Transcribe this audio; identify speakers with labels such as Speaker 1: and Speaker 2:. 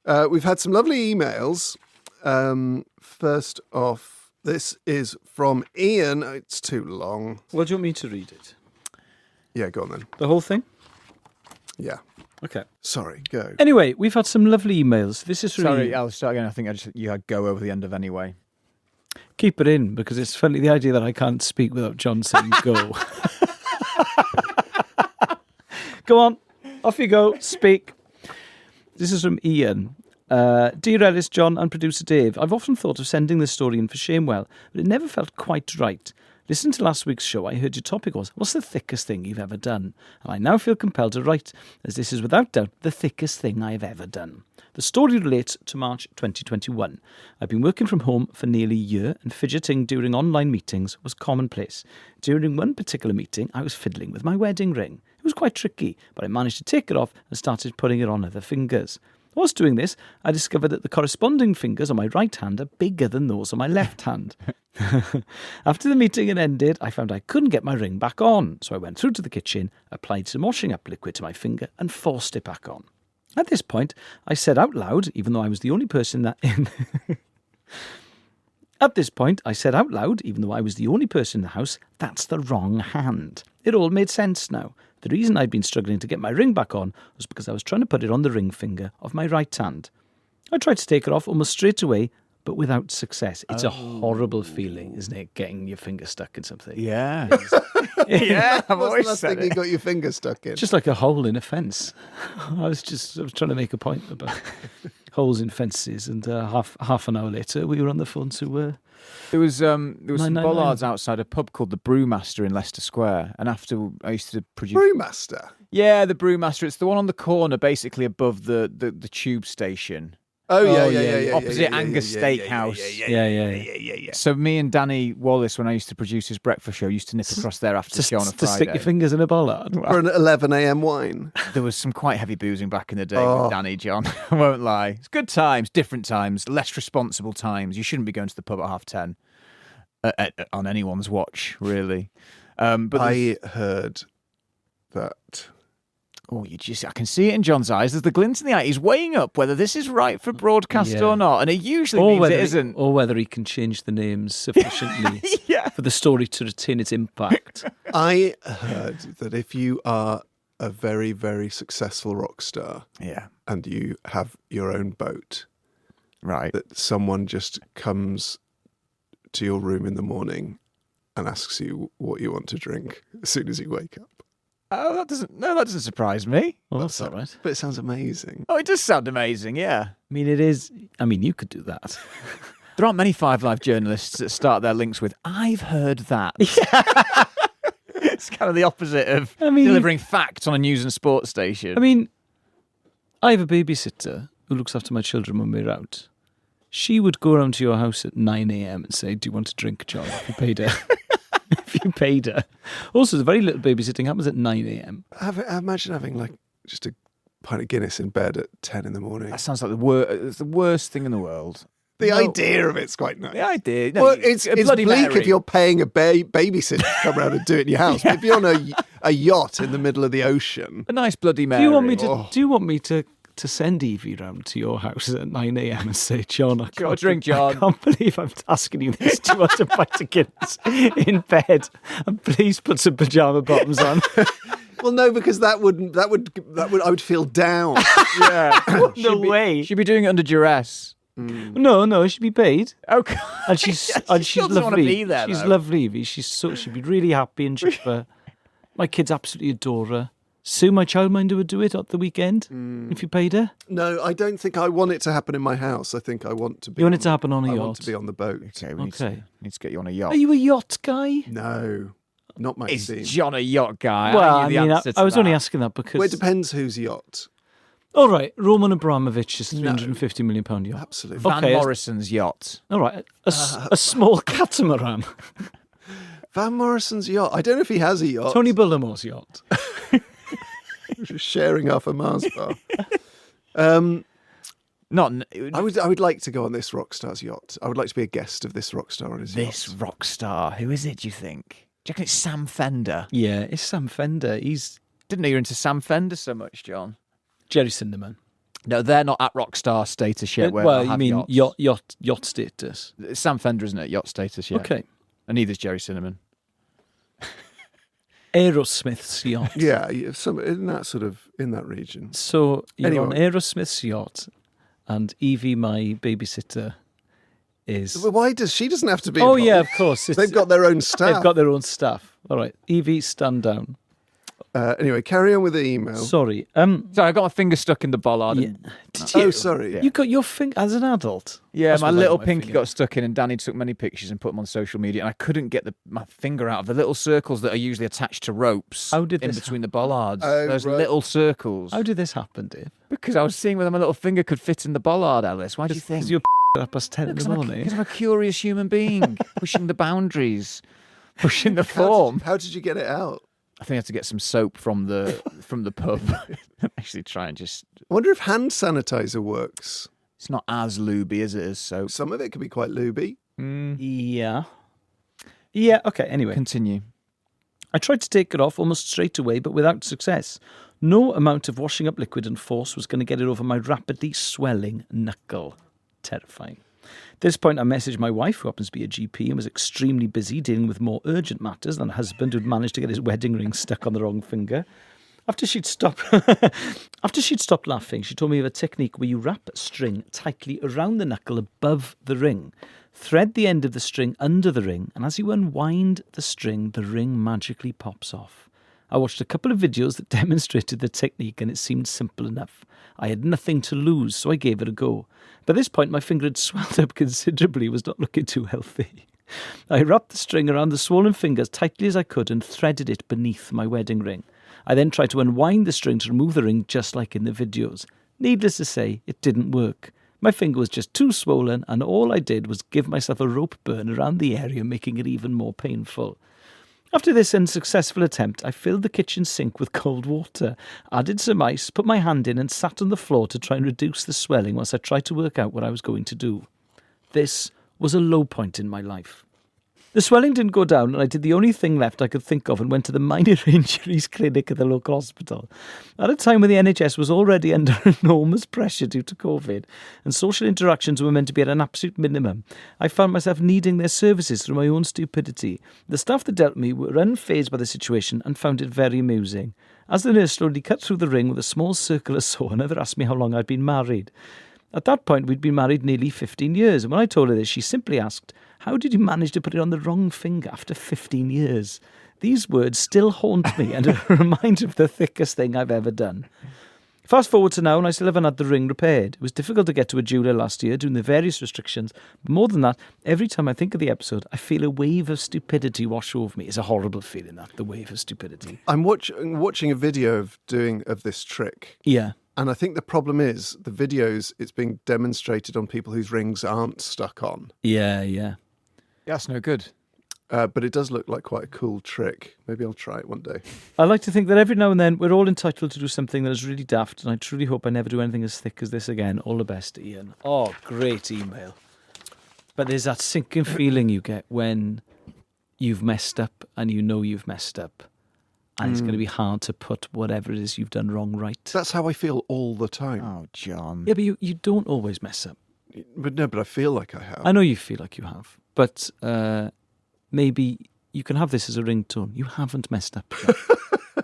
Speaker 1: We've had some lovely emails. First off, this is from Ian. It's too long.
Speaker 2: Well, do you want me to read it?
Speaker 1: Yeah, go on then.
Speaker 2: The whole thing?
Speaker 1: Yeah.
Speaker 2: Okay.
Speaker 1: Sorry, go.
Speaker 2: Anyway, we've had some lovely emails. This is really...
Speaker 3: Sorry, I'll start again. I think you had go over the end of anyway.
Speaker 2: Keep it in, because it's funny, the idea that I can't speak without John saying go. Go on, off you go, speak. This is from Ian. Dear Elis, John and producer Dave, I've often thought of sending this story in for Shamewell, but it never felt quite right. Listening to last week's show, I heard your topic was, what's the thickest thing you've ever done? And I now feel compelled to write, as this is without doubt the thickest thing I have ever done. The story relates to March 2021. I've been working from home for nearly a year, and fidgeting during online meetings was commonplace. During one particular meeting, I was fiddling with my wedding ring. It was quite tricky, but I managed to take it off and started putting it on other fingers. Whilst doing this, I discovered that the corresponding fingers on my right hand are bigger than those on my left hand. After the meeting had ended, I found I couldn't get my ring back on, so I went through to the kitchen, applied some washing up liquid to my finger and forced it back on. At this point, I said out loud, even though I was the only person in the house, that's the wrong hand. It all made sense now. The reason I'd been struggling to get my ring back on was because I was trying to put it on the ring finger of my right hand. I tried to take it off almost straight away, but without success. It's a horrible feeling, isn't it, getting your finger stuck in something?
Speaker 3: Yeah. Yeah, I've
Speaker 1: What's the
Speaker 3: always
Speaker 1: last
Speaker 3: said
Speaker 1: thing you
Speaker 3: it.
Speaker 1: got your finger stuck in?
Speaker 2: Just like a hole in a fence. I was trying to make a point about holes in fences, and half an hour later we were on the phone to...
Speaker 3: There was some
Speaker 2: 999.
Speaker 3: bollards outside a pub called the Brewmaster in Leicester Square, and after I used to produce...
Speaker 1: Brewmaster?
Speaker 3: Yeah, the Brewmaster. It's the one on the corner, basically above the tube station.
Speaker 1: Oh, yeah,
Speaker 2: Oh,
Speaker 1: yeah,
Speaker 2: yeah,
Speaker 1: yeah, yeah.
Speaker 3: opposite
Speaker 1: yeah,
Speaker 3: Angus
Speaker 1: yeah, yeah,
Speaker 3: Steakhouse.
Speaker 2: Yeah.
Speaker 3: So me and Danny Wallace, when I used to produce his breakfast show, used to nip across there after the show on a
Speaker 2: to
Speaker 3: Friday.
Speaker 2: stick your fingers in a bollard.
Speaker 1: For an 11 a.m. wine.
Speaker 3: There was some quite heavy boozing back in the day with Danny, John. I won't lie. It's good times, different times, less responsible times. You shouldn't be going to the pub at 10:30 on anyone's watch, really. But
Speaker 1: I heard that...
Speaker 3: Oh, I can see it in John's eyes. There's the glint in the eye. He's weighing up whether this is right for broadcast
Speaker 2: Yeah.
Speaker 3: or not. And it usually means it isn't.
Speaker 2: Or whether he can change the names sufficiently
Speaker 3: Yeah.
Speaker 2: for the story to retain its impact.
Speaker 1: I heard that if you are a very, very successful rock star
Speaker 3: Yeah.
Speaker 1: and you have your own boat,
Speaker 3: Right.
Speaker 1: that someone just comes to your room in the morning and asks you what you want to drink as soon as you wake up.
Speaker 3: Oh, that doesn't surprise me.
Speaker 2: Well, that's all right.
Speaker 1: But it sounds amazing.
Speaker 3: Oh, it does sound amazing, yeah.
Speaker 2: I mean, it is... I mean, you could do that.
Speaker 3: There aren't many Five Live journalists that start their links with, I've heard that. It's kind of the opposite of delivering facts on a news and sports station.
Speaker 2: I mean, I have a babysitter who looks after my children when we're out. She would go around to your house at 9 a.m. and say, do you want a drink, John? If you paid her. If you paid her. Also, the very little babysitting happens at 9 a.m.
Speaker 1: I imagine having like just a pint of Guinness in bed at 10 in the morning.
Speaker 3: That sounds like it's the worst thing in the world.
Speaker 1: The idea of it's quite nice.
Speaker 3: The idea. No,
Speaker 1: Well, it's
Speaker 3: Bloody
Speaker 1: bleak
Speaker 3: Mary.
Speaker 1: if you're paying a babysitter to come around and do it in your house. But if you're on a yacht in the middle of the ocean,
Speaker 3: A nice Bloody Mary.
Speaker 2: Do you want me to send Evie round to your house at 9 a.m. and say, John, I
Speaker 3: Got a drink, John.
Speaker 2: I can't believe I'm asking you this. Do you want a pint of Guinness in bed? And please put some pyjama bottoms on.
Speaker 1: well, no, because I would feel down.
Speaker 3: Yeah.
Speaker 2: No way.
Speaker 3: She'd be doing it under duress.
Speaker 2: No, she'd be paid.
Speaker 3: Okay.
Speaker 2: And she's
Speaker 3: Yes,
Speaker 2: and
Speaker 3: she
Speaker 2: she's
Speaker 3: doesn't
Speaker 2: lovely.
Speaker 3: wanna be there,
Speaker 2: She's
Speaker 3: though.
Speaker 2: lovely, Evie. She'd be really happy and chipper. My kids absolutely adore her. Sue, my childminder, would do it at the weekend if you paid her.
Speaker 1: No, I don't think I want it to happen in my house. I think I want to be.
Speaker 2: You want it to happen on a
Speaker 1: I
Speaker 2: yacht?
Speaker 1: want to be on the boat.
Speaker 3: Okay, we
Speaker 2: Okay.
Speaker 3: need to get you on a yacht.
Speaker 2: Are you a yacht guy?
Speaker 1: No, not my
Speaker 3: Is
Speaker 1: scene.
Speaker 3: John a yacht guy?
Speaker 2: Well,
Speaker 3: I knew the answer to
Speaker 2: I was only
Speaker 3: that.
Speaker 2: asking that because...
Speaker 1: Well, it depends whose yacht.
Speaker 2: All right, Roman Abramovich's £350 million yacht.
Speaker 1: Absolutely.
Speaker 3: Van
Speaker 2: Okay,
Speaker 3: Morrison's yacht.
Speaker 2: All right, a small catamaran.
Speaker 1: Van Morrison's yacht. I don't know if he has a yacht.
Speaker 2: Tony Bullamore's yacht.
Speaker 1: Just sharing half a Mars bar.
Speaker 3: Not
Speaker 1: I would like to go on this rock star's yacht. I would like to be a guest of this rock star on his
Speaker 3: this
Speaker 1: yacht.
Speaker 3: rock star. Who is it, do you think? Do you reckon it's Sam Fender?
Speaker 2: Yeah, it's Sam Fender. He's
Speaker 3: Didn't know you were into Sam Fender so much, John.
Speaker 2: Jerry Cinderman.
Speaker 3: No, they're not at rock star status yet. Where
Speaker 2: well,
Speaker 3: they'll
Speaker 2: you
Speaker 3: have
Speaker 2: mean
Speaker 3: yachts.
Speaker 2: yacht status?
Speaker 3: It's Sam Fender, isn't it? Yacht status, yeah.
Speaker 2: Okay.
Speaker 3: And neither's Jerry Cinnamon.
Speaker 2: Aerosmith's yacht.
Speaker 1: Yeah, some in that region.
Speaker 2: So you're on
Speaker 1: Anyway.
Speaker 2: Aerosmith's yacht, and Evie, my babysitter, is.
Speaker 1: Well, why does she doesn't have to be?
Speaker 2: Oh
Speaker 1: involved?
Speaker 2: yeah, of course.
Speaker 1: They've got their own staff.
Speaker 2: They've got their own staff. All right, Evie, stand down.
Speaker 1: Anyway, carry on with the email.
Speaker 2: Sorry.
Speaker 3: So I got my finger stuck in the bollard.
Speaker 2: Yeah.
Speaker 3: And,
Speaker 2: Did you?
Speaker 1: Oh, sorry.
Speaker 3: Yeah.
Speaker 2: You got your finger as an adult.
Speaker 3: yeah,
Speaker 2: That's
Speaker 3: my
Speaker 2: what I
Speaker 3: little
Speaker 2: got my
Speaker 3: pinky
Speaker 2: finger.
Speaker 3: got stuck in, and Danny took many pictures and put them on social media, and I couldn't get my finger out of the little circles that are usually attached to ropes
Speaker 2: How did
Speaker 3: in
Speaker 2: this
Speaker 3: between the bollards.
Speaker 1: Oh,
Speaker 3: Those
Speaker 1: right.
Speaker 3: little circles.
Speaker 2: How did this happen, Dave?
Speaker 3: Because I was seeing whether my little finger could fit in the bollard, Alice. Why do you think?
Speaker 2: Because you're up past 10 in the morning.
Speaker 3: Because I'm a curious human being, pushing the boundaries, pushing the form.
Speaker 1: How did you get it out?
Speaker 3: I think I had to get some soap from the pub. Actually, try and just.
Speaker 1: I wonder if hand sanitizer works.
Speaker 3: It's not as lubey as it is soap.
Speaker 1: Some of it could be quite lubey.
Speaker 2: Yeah. Yeah, okay, anyway.
Speaker 3: Continue.
Speaker 2: I tried to take it off almost straight away, but without success. No amount of washing up liquid and force was going to get it over my rapidly swelling knuckle. Terrifying. At this point, I messaged my wife, who happens to be a GP and was extremely busy dealing with more urgent matters than a husband who'd managed to get his wedding ring stuck on the wrong finger. After she'd stopped laughing, she told me of a technique where you wrap a string tightly around the knuckle above the ring, thread the end of the string under the ring, and as you unwind the string, the ring magically pops off. I watched a couple of videos that demonstrated the technique and it seemed simple enough. I had nothing to lose, so I gave it a go. By this point, my finger had swelled up considerably, was not looking too healthy. I wrapped the string around the swollen finger as tightly as I could and threaded it beneath my wedding ring. I then tried to unwind the string to remove the ring, just like in the videos. Needless to say, it didn't work. My finger was just too swollen, and all I did was give myself a rope burn around the area, making it even more painful. After this unsuccessful attempt, I filled the kitchen sink with cold water, added some ice, put my hand in and sat on the floor to try and reduce the swelling whilst I tried to work out what I was going to do. This was a low point in my life. The swelling didn't go down, and I did the only thing left I could think of and went to the minor injuries clinic at the local hospital. At a time when the NHS was already under enormous pressure due to COVID, and social interactions were meant to be at an absolute minimum, I found myself needing their services through my own stupidity. The staff that dealt with me were unfazed by the situation and found it very amusing. As the nurse slowly cut through the ring with a small circular saw, another asked me how long I'd been married. At that point, we'd been married nearly 15 years, and when I told her this, she simply asked, "How did you manage to put it on the wrong finger after 15 years?" These words still haunt me and are a reminder of the thickest thing I've ever done. Fast forward to now, and I still haven't had the ring repaired. It was difficult to get to a jeweller last year, due to the various restrictions. But more than that, every time I think of the episode, I feel a wave of stupidity wash over me. It's a horrible feeling, that, the wave of stupidity.
Speaker 1: I'm watching a video of this trick.
Speaker 2: Yeah.
Speaker 1: And I think the problem is the videos, it's being demonstrated on people whose rings aren't stuck on.
Speaker 2: Yeah, yeah.
Speaker 3: That's no good.
Speaker 1: But it does look like quite a cool trick. Maybe I'll try it one day.
Speaker 2: I like to think that every now and then we're all entitled to do something that is really daft, and I truly hope I never do anything as thick as this again. All the best, Ian. Oh, great email. But there's that sinking feeling you get when you've messed up and you know you've messed up. And it's going to be hard to put whatever it is you've done wrong right.
Speaker 1: That's how I feel all the time.
Speaker 3: Oh, John.
Speaker 2: Yeah, but you don't always mess up.
Speaker 1: But I feel like I have.
Speaker 2: I know you feel like you have. But maybe you can have this as a ringtone. You haven't messed up yet.